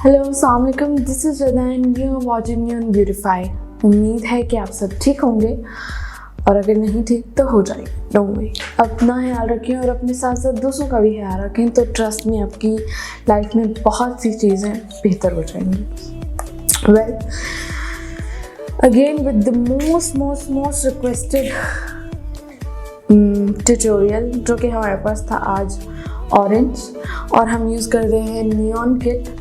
Hello अस्सलाम वालेकुम, this is Rida and you are watching me on beautify. उम्मीद है कि आप सब ठीक होंगे और अगर नहीं ठीक तो हो जाए। डोंट वरी, अपना ख्याल रखें और अपने साथ साथ दूसरों का भी ख्याल रखें, तो ट्रस्ट में आपकी लाइफ में बहुत सी चीज़ें बेहतर हो जाएंगी। Well, again with the most requested tutorial जो कि हमारे पास था आज, ऑरेंज, और हम यूज़ कर रहे हैं नियॉन किट।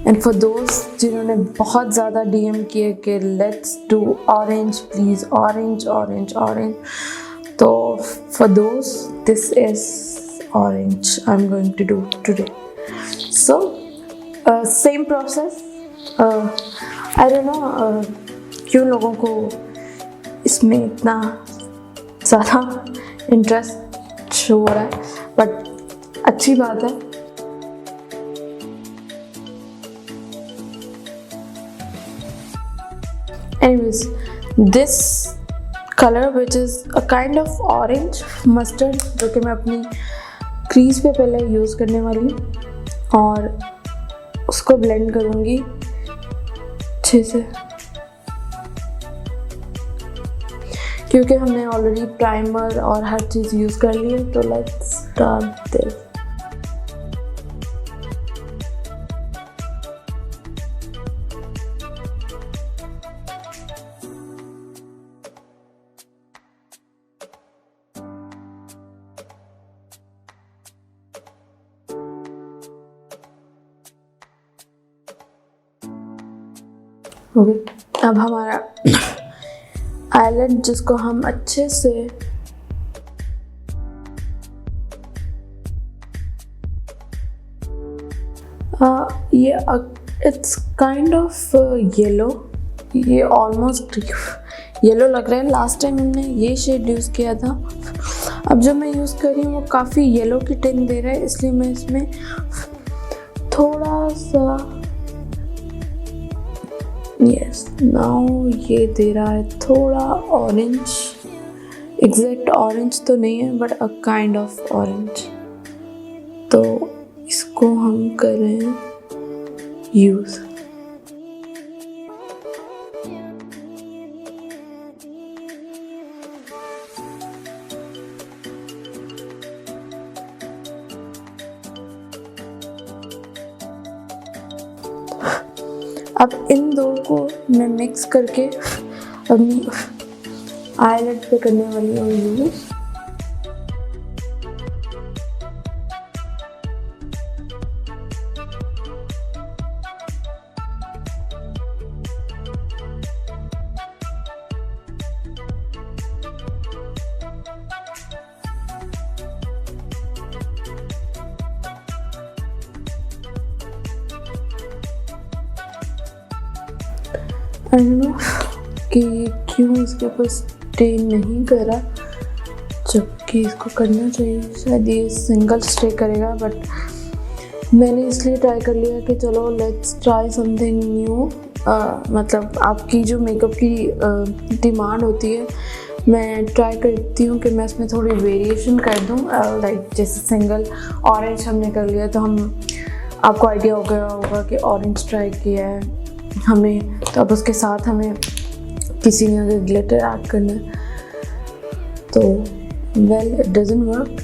एंड फॉर दोस्त जिन्होंने बहुत ज़्यादा डीएम किए कि let's do orange please, orange orange orange, तो फॉर दोस्त this is orange I am going to do today. So same process. I don't know क्यों लोगों को इसमें इतना ज़्यादा इंटरेस्ट शो हो रहा है, बट अच्छी बात है। Anyways, this color which is a kind of orange mustard, जो कि मैं अपनी क्रीज पे पहले यूज़ करने वाली हूँ और उसको ब्लेंड करूँगी अच्छे से, क्योंकि हमने ऑलरेडी प्राइमर और हर चीज़ यूज़ कर ली है। तो लेट्स स्टार्ट दिस। ओके, अब हमारा आईलाइट जिसको हम अच्छे से ये इट्स काइंड ऑफ येलो, ये ऑलमोस्ट येलो लग रहा है। लास्ट टाइम हमने ये शेड यूज़ किया था, अब जो मैं यूज़ कर रही हूँ वो काफ़ी येलो की टिंट दे रहा है, इसलिए मैं इसमें थोड़ा सा नाउ ये दे रहा है थोड़ा ऑरेंज। एग्जैक्ट ऑरेंज तो नहीं है but a kind of orange. तो इसको हम कर रहे हैं यूज़। अब इन दो को मैं मिक्स करके अपनी आईलाइट पे करने वाली हूँ यूज़। आई डोंट नो कि क्यों इसके ऊपर स्टे नहीं कर रहा, जबकि इसको करना चाहिए। शायद ये सिंगल स्टे करेगा, बट मैंने इसलिए ट्राई कर लिया कि चलो लेट्स ट्राई समथिंग न्यू। मतलब आपकी जो मेकअप की डिमांड होती है, मैं ट्राई करती हूँ कि मैं इसमें थोड़ी वेरिएशन कर दूँ। लाइक जैसे सिंगल ऑरेंज हमने कर लिया तो हम आपको आइडिया हो गया होगा कि ऑरेंज ट्राई किया है हमें, तो अब उसके साथ हमें किसी ने अगर ग्लिटर ऐड करना है तो वेल इट डजंट वर्क,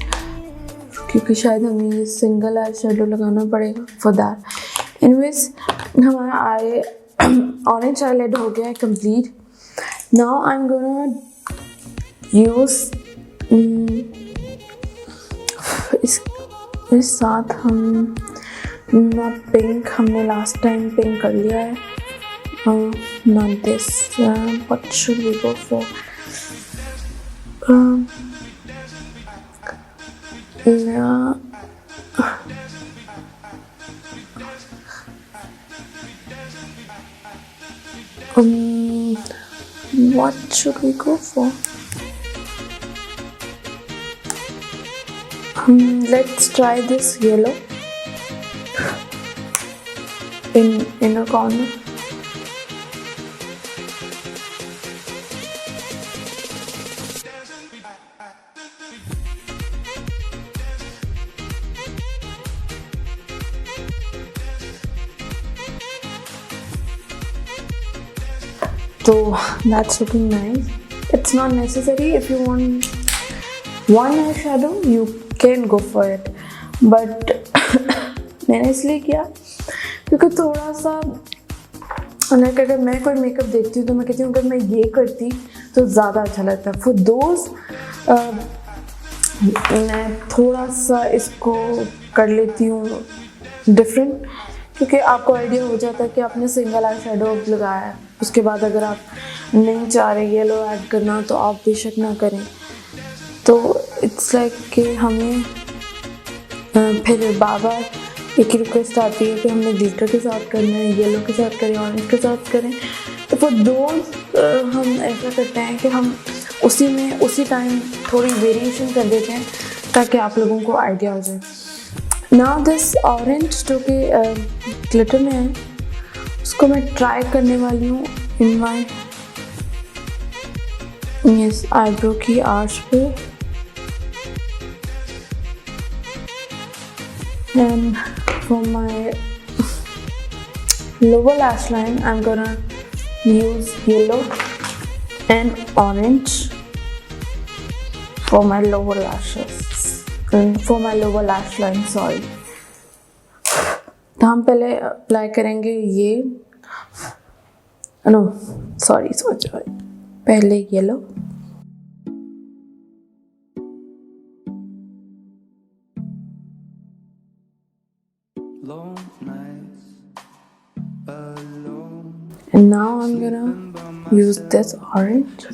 क्योंकि शायद हमें ये सिंगल आई शेडो लगाना पड़ेगा फॉर दैट। एनीवेज, हमारा ऑरेंज आईलाइट हो गया है complete. Now I am gonna use इस साथ हम नॉट पिंक, हमने लास्ट टाइम पिंक कर लिया है। not this. What should we go for? What should we go for? Let's try this yellow in a corner. तो that's looking nice. It's not necessary. If you want one eyeshadow you can go for it, but मैंने इसलिए किया क्योंकि थोड़ा सा अगर मैं कोई मेकअप देखती हूँ तो मैं कहती हूँ अगर मैं ये करती तो ज़्यादा अच्छा लगता है। फॉर दोज मैं थोड़ा सा इसको कर लेती हूँ डिफरेंट, क्योंकि आपको आइडिया हो जाता है कि आपने सिंगल आई शेडो लगाया है, उसके बाद अगर आप नहीं चाह रहे येलो ऐड करना तो आप बेशक ना करें। तो इट्स लाइक कि हमें फिर बार बार एक ही रिक्वेस्ट आती है कि हमने ग्लिटर के साथ करना है, येलो के साथ करें, ऑरेंज के साथ करें। तो फॉर दोज हम ऐसा करते हैं कि हम उसी टाइम थोड़ी वेरिएशन कर देते हैं ताकि आप लोगों को आइडिया हो जाए। नाउ दिस ऑरेंज जो कि ग्लिटर में है उसको मैं ट्राई करने वाली हूँ इन माई आईब्रो की आर्च पे। And for my lower lash line I'm gonna use yellow and orange for my lower lashes, for my lower lash line, sorry। तो हम पहले अप्लाई करेंगे ये, नो सॉरी पहले yellow, and now I'm gonna use this orange.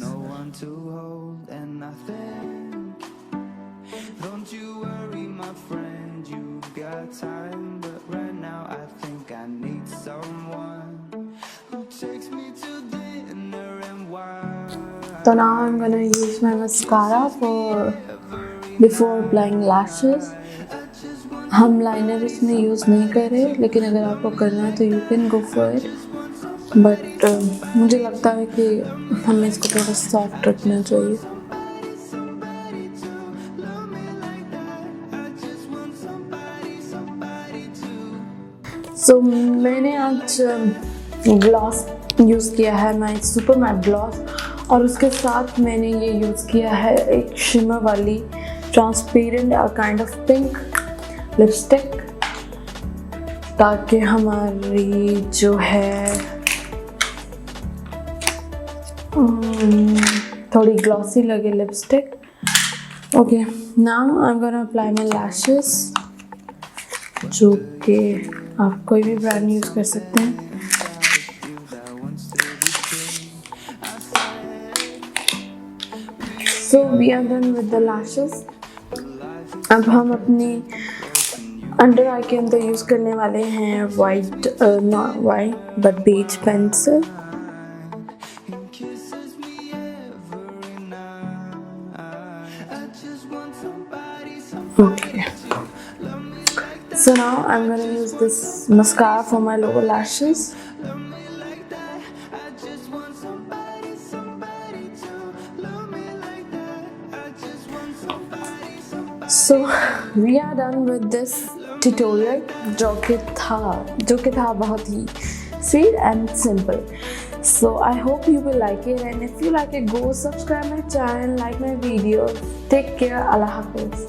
Don't you worry, my friend, you've got time, but right now I think I need someone who takes me to dinner and wine. So now I'm gonna use my mascara before applying lashes. हम liner इसमें use नहीं कर रहे, लेकिन अगर आपको करना है तो you can go for it, but मुझे लगता है कि हमें इसको थोड़ा सॉफ्ट रखना चाहिए। सो मैंने आज ग्लॉस यूज़ किया है, माई सुपर मैट ग्लॉस, और उसके साथ मैंने ये यूज़ किया है एक शिमर वाली transparent kind of pink lipstick, ताकि हमारी जो है थोड़ी ग्लॉसी लगे lipstick. Okay, now I am gonna apply my lashes, जो कि आप कोई भी ब्रांड यूज़ कर सकते हैं। So we are done with the lashes. अब हम अपनी अंडर आई के अंदर यूज़ करने वाले हैं white, not white but beige pencil. Okay, so now I'm going to use this mascara for my lower lashes. So we are done with this tutorial, जो कि था बहुत ही sweet and simple. So I hope you will like it, and if you like it, go subscribe my channel, like my videos. Take care. Allah Hafiz.